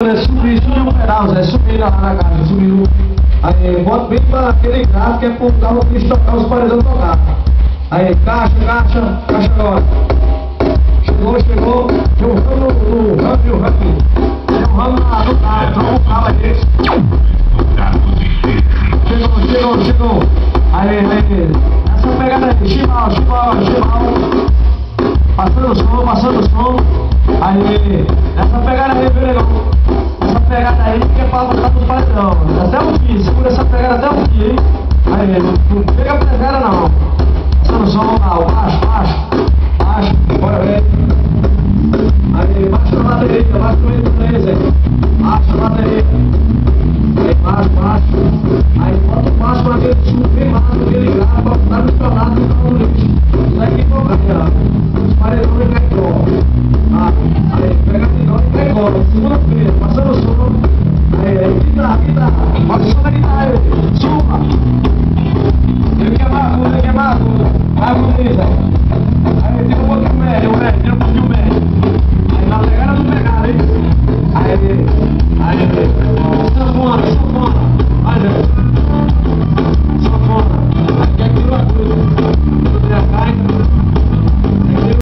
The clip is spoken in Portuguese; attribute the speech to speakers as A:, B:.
A: Subir um pedal, Zé, subir lá na casa, subindo. Aí, bota bem para aquele grave que é pro carro que tocar os paredões tocar. Aí, caixa agora. Chegou, jogando no ranking.